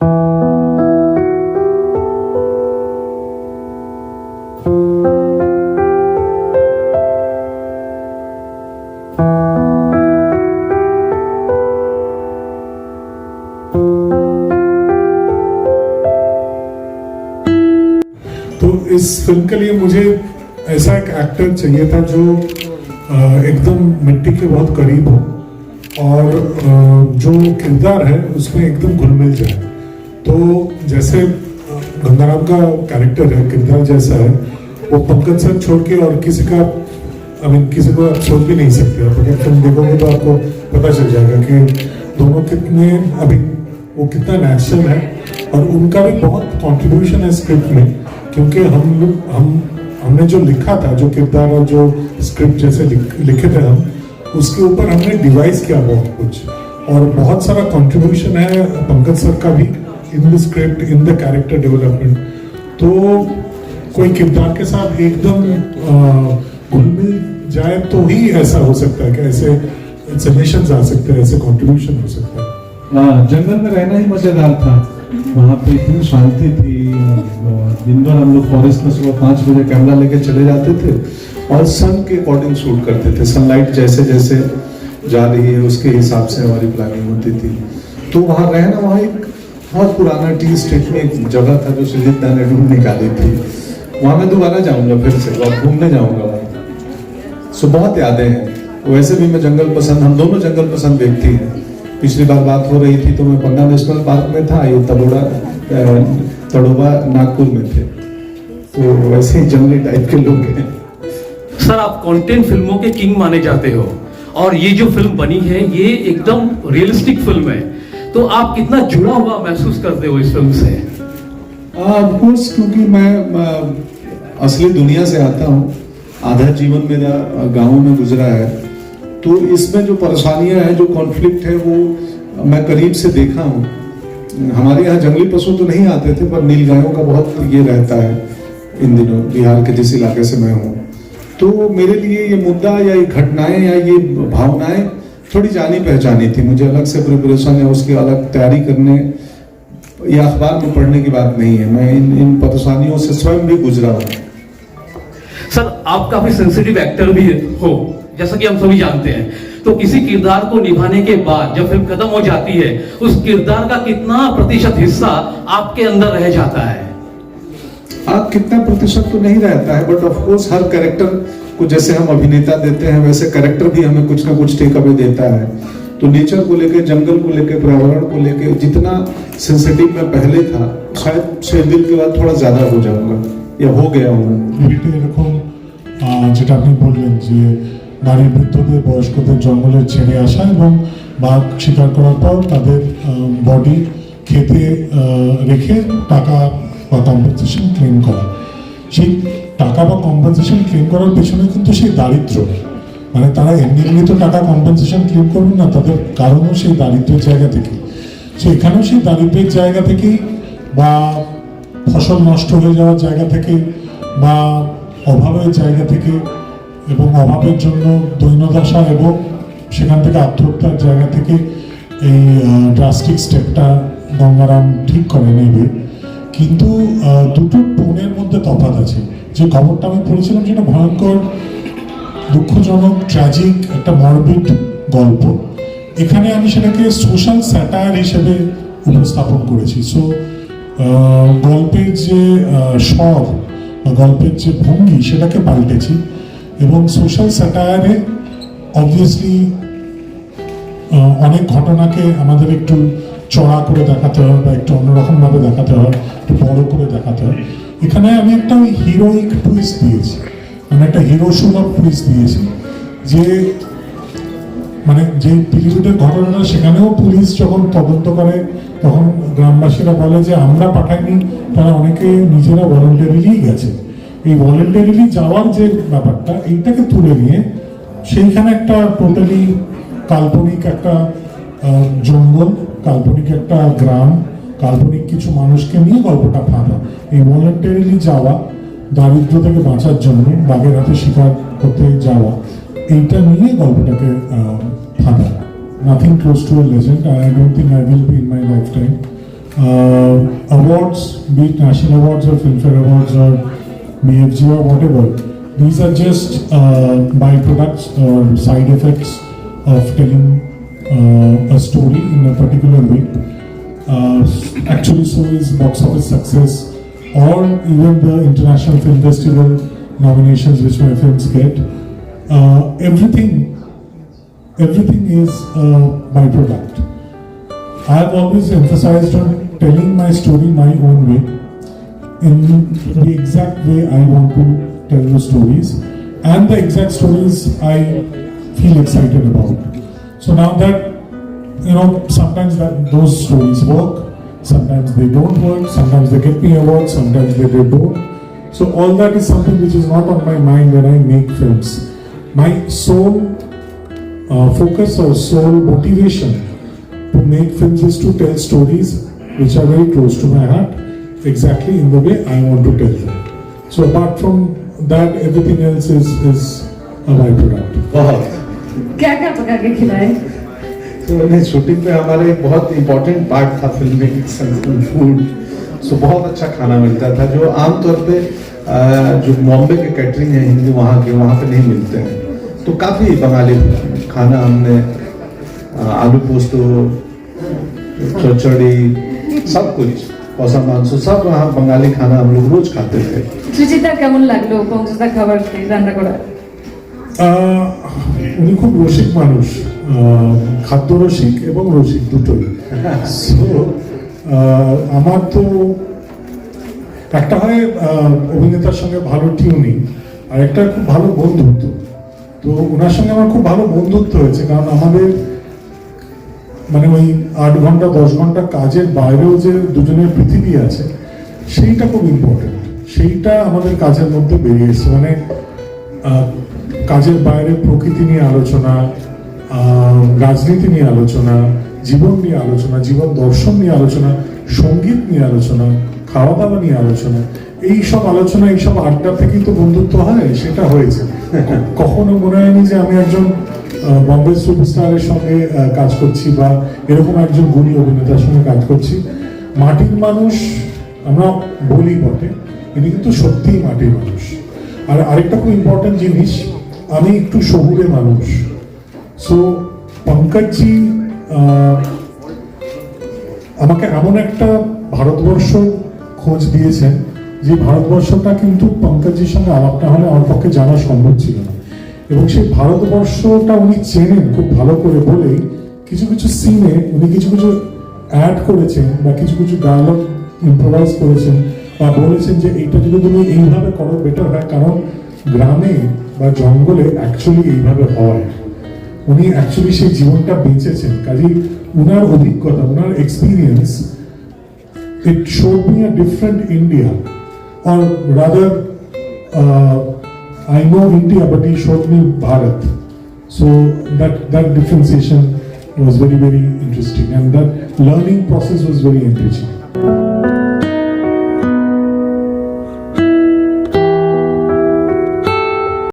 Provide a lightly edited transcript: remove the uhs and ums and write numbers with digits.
तो इस फिल्म के लिए मुझे ऐसा एक एक्टर चाहिए था जो एकदम मिट्टी के बहुत करीब हो और जो किरदार है उसमें एकदम घुल मिल जाए। तो जैसे गंगाराम का कैरेक्टर है, किरदार जैसा है, वो पंकज सर छोड़ के और किसी का किसी को आप सोच भी नहीं सकते। आप अगर फिल्म देखोगे तो आपको पता चल जाएगा कि दोनों कितने वो कितना नेचुरल है और उनका भी बहुत कंट्रीब्यूशन है स्क्रिप्ट में, क्योंकि हमने जो लिखा था, जो किरदार और जो स्क्रिप्ट जैसे लिखे थे हम, उसके ऊपर हमने डिवाइस किया बहुत कुछ और बहुत सारा कंट्रीब्यूशन है पंकज सर का भी in the script, in the character development. तो कोई किरदार के साथ एकदम घुल मिल जाए तो ही ऐसा हो सकता है कि ऐसे सजेशंस आ सकते हैं, ऐसे कंट्रीब्यूशन हो सकता है। जंगल में रहना ही मजेदार था। वहाँ पे इतनी शांति थी। दिन भर हम लोग फॉरेस्ट में सुबह 5 बजे कैमरा लेके चले जाते थे और सन के अकॉर्डिंग शूट करते थे। सनलाइट जैसे जैसे जा रही है उसके हिसाब से हमारी प्लानिंग होती थी। तो वहाँ रहना, वहाँ एक बहुत पुराना टी स्टेट में एक जगह था जो सुजीत दा ने ढूंढ निकाली थी। वहाँ मैं दोबारा जाऊँगा, फिर से और घूमने जाऊँगा वहाँ। सो बहुत यादें हैं। वैसे भी मैं जंगल पसंद, हम दोनों जंगल पसंद व्यक्ति हैं। पिछली बार बात हो रही थी तो मैं पन्ना नेशनल पार्क में था, ये तड़ोबा नागपुर में थे। तो वैसे ही जंगली टाइप के लोग हैं। सर, आप कंटेंट फिल्मों के किंग माने जाते हो और ये जो फिल्म बनी है ये एकदम रियलिस्टिक फिल्म है, तो आप कितना जुड़ा हुआ महसूस करते हो इस फिल्म से? ऑफ कोर्स, क्योंकि मैं असली दुनिया से आता हूँ। आधा जीवन मेरा गाँव में गुजरा है, तो इसमें जो परेशानियां हैं, जो कॉन्फ्लिक्ट है, वो मैं करीब से देखा हूँ। हमारे यहाँ जंगली पशु तो नहीं आते थे, पर नीलगायों का बहुत ये रहता है इन दिनों बिहार के जिस इलाके से मैं हूँ। तो मेरे लिए ये मुद्दा या ये घटनाएं या ये भावनाएं थोड़ी जानी पहचानी थी। मुझे अलग से प्रिपरेशन या उसकी अलग तैयारी करने या अखबार में पढ़ने की बात नहीं है। मैं इन परेशानियों से स्वयं भी गुजरा हूँ। सर, आप काफी सेंसिटिव एक्टर भी हो, जैसा कि हम सभी जानते हैं। तो किसी किरदार को निभाने के बाद जब फिल्म खत्म हो जाती है, उस किरदार का कितना प्रतिशत हिस्सा आपके अंदर रह जाता है? आप कितना प्रतिशत तो नहीं रहता है, but of course her character को जैसे हम अभिनेता देते हैं, वैसे कैरेक्टर भी हमें कुछ ना कुछ टेक अवे देता है। तो नेचर को लेके, जंगल को लेके, पर्यावरण को लेके जितना सेंसिटिव मैं पहले था, शायद 6 दिन के बाद थोड़ा ज्यादा हो जाऊंगा या हो गया हूँ। এরকম যেটা আপনি বললেন যে নারী বৃদ্ধদের বয়স্কদের জঙ্গলে ছেড়ে আসা এবং বাঘ শিকার করার পর তাদের বডি খেতে রেখে টাকা বা কম্পেনসেশন ক্লেম করা, সেই টাকা বা কম্পেনসেশন ক্লেম করার পেছনে কিন্তু সেই দারিদ্র, মানে তারা এমনি তো টাকা কম্পেনসেশন ক্লেম করবে না, তাদের কারণও সেই দারিদ্রের জায়গা থেকে। সো এখানেও সেই দারিদ্রের জায়গা থেকেই বা ফসল নষ্ট হয়ে যাওয়ার জায়গা থেকে বা অভাবের জায়গা থেকে এবং অভাবের জন্য দৈন্যদশা এবং সেখান থেকে আত্মহত্যার জায়গা থেকে এই ড্রাস্টিক স্টেপটা গঙ্গারাম ঠিক করে নেবে। কিন্তু দুটো টোনের মধ্যে তফাৎ আছে। যে খবরটা আমি পড়েছিলাম সেটা ভয়ঙ্কর, দুঃখজনক, ট্র্যাজিক, একটা মরবিড গল্প। এখানে আমি সেটাকে সোশ্যাল স্যাটায়ার হিসেবে উপস্থাপন করেছি। সো গল্পের যে স্বর, গল্পের যে ভঙ্গি, সেটাকে পাল্টেছি এবং সোশ্যাল স্যাটায়ারে অবভিয়াসলি অনেক ঘটনাকে আমাদের একটু চড়া করে দেখাতে হয় বা একটু অন্যরকমভাবে দেখাতে হয়, একটু বড় করে দেখাতে হয়। এখানে আমি একটা হিরোইক টুইস্ট দিয়েছি, মানে একটা হিরো সুলভ টুইস্ট দিয়েছি যে মানে যে পিলিভিটের ঘটনাটা, সেখানেও পুলিশ যখন তদন্ত করে তখন গ্রামবাসীরা বলে যে আমরা পাঠাইনি, তারা অনেকে নিজেরা ভলেন্টারিলি গেছে। এই ভলেন্টারিলি যাওয়ার যে ব্যাপারটা, এইটাকে তুলে নিয়ে সেইখানে একটা টোটালি কাল্পনিক একটা জঙ্গল, কাল্পনিক একটা গ্রাম, কাল্পনিক কিছু মানুষকে নিয়ে গল্পটা ফাঁদা। এই ভলেন্টারিলি যাওয়া, দারিদ্র থেকে বাঁচার জন্য বাঘের হাতে শিকার করতে যাওয়া, এইটা নিয়ে গল্পটাকে ফাঁদা। Nothing close to a legend. I don't think I will be in my lifetime. Awards, be it national awards or Filmfare awards or BFG or whatever, these are just byproducts or side effects of telling a story in a particular way. Actually, so is box office success or even the International Film Festival nominations which my films get. Everything is a byproduct. I have always emphasized on telling my story my own way, in the exact way I want to tell the stories, and the exact stories I feel excited about. So now that, sometimes those stories work, sometimes they don't work, sometimes they get me awards, sometimes they don't. So all that is something which is not on my mind when I make films. My sole focus or sole motivation to make films is to tell stories which are very close to my heart, exactly in the way I want to tell them. So apart from that, everything else is a byproduct. बहुत क्या क्या पका के खिलाए? तो shooting पे हमारे एक बहुत इम्पोर्टेंट पार्ट था फिल्म में फूड। सो बहुत अच्छा खाना मिलता था जो आमतौर पे जो बॉम्बे के कैटरिंग है हिंदी वहाँ पे नहीं मिलते हैं। तो काफ़ी बंगाली खाना हमने आलू पोस्तो, चौचड़ी, सब कुछ पौसा मांसो सब वहाँ बंगाली खाना हम लोग रोज खाते थे। সুচিতা কেমন লাগলো পঞ্চদা খাবার রান্না করা? উনি খুব রসিক মানুষ, খাদ্য রসিক এবং রসিক দুটোই। সো আমার তো একটা হয় অভিনেতার সঙ্গে ভালো টিউনিং, আর একটা খুব ভালো বন্ধুত্ব। তো ওনার সঙ্গে আমার খুব ভালো বন্ধুত্ব হয়েছে, কারণ আমাদের মানে ওই 8 ঘন্টা 10 ঘন্টা কাজের বাইরেও যে দুজনের পৃথিবী আছে সেইটা খুব ইম্পর্টেন্ট। সেইটা আমাদের কাজের মধ্যে বেরিয়ে এসছে, মানে কাজের বাইরে প্রকৃতি নিয়ে আলোচনা, রাজনীতি নিয়ে আলোচনা, জীবন নিয়ে আলোচনা, জীবন দর্শন নিয়ে আলোচনা, সঙ্গীত নিয়ে আলোচনা, খাওয়া দাওয়া নিয়ে আলোচনা, এইসব আলোচনা এইসব আড্ডা থেকেই তো বন্ধুত্ব হয়। সেটা হয়েছে। কখনো মনে হয়নি যে আমি একজন বম্বে সুপারস্টারের সঙ্গে কাজ করছি বা এরকম একজন গুণী অভিনেতার সঙ্গে কাজ করছি। মাটির মানুষ আমরা বলি বটে, ইনি কিন্তু সত্যিই মাটির মানুষ। আর আরেকটা খুব ইম্পর্টেন্ট জিনিস, আমি একটু শহুরে মানুষ। সো পঙ্কজজি আমাকে এমন একটা ভারতবর্ষ খোঁজ দিয়েছেন যে ভারতবর্ষটা কিন্তু পঙ্কজজির সঙ্গে আলাপটা হলে আমার পক্ষে জানা সম্ভব ছিল না। এবং সেই ভারতবর্ষটা উনি চেনেন খুব ভালো করে বলেই কিছু কিছু সিনে উনি কিছু কিছু অ্যাড করেছেন বা কিছু কিছু ডায়লগ ইম্প্রোভাইজ করেছেন বা বলেছেন যে এইটা যদি তুমি এইভাবে করো বেটার হয়, কারণ গ্রামে বা জঙ্গলে অ্যাকচুয়ালি এইভাবে হয়। উনি অ্যাকচুয়ালি সেই জীবনটা বেঁচেছেন, কাজেই উনার অভিজ্ঞতা, উনার experience, it showed me a different India, or rather I know India but he showed me Bharat. So that differentiation was very, very interesting, and that learning process was very enriching.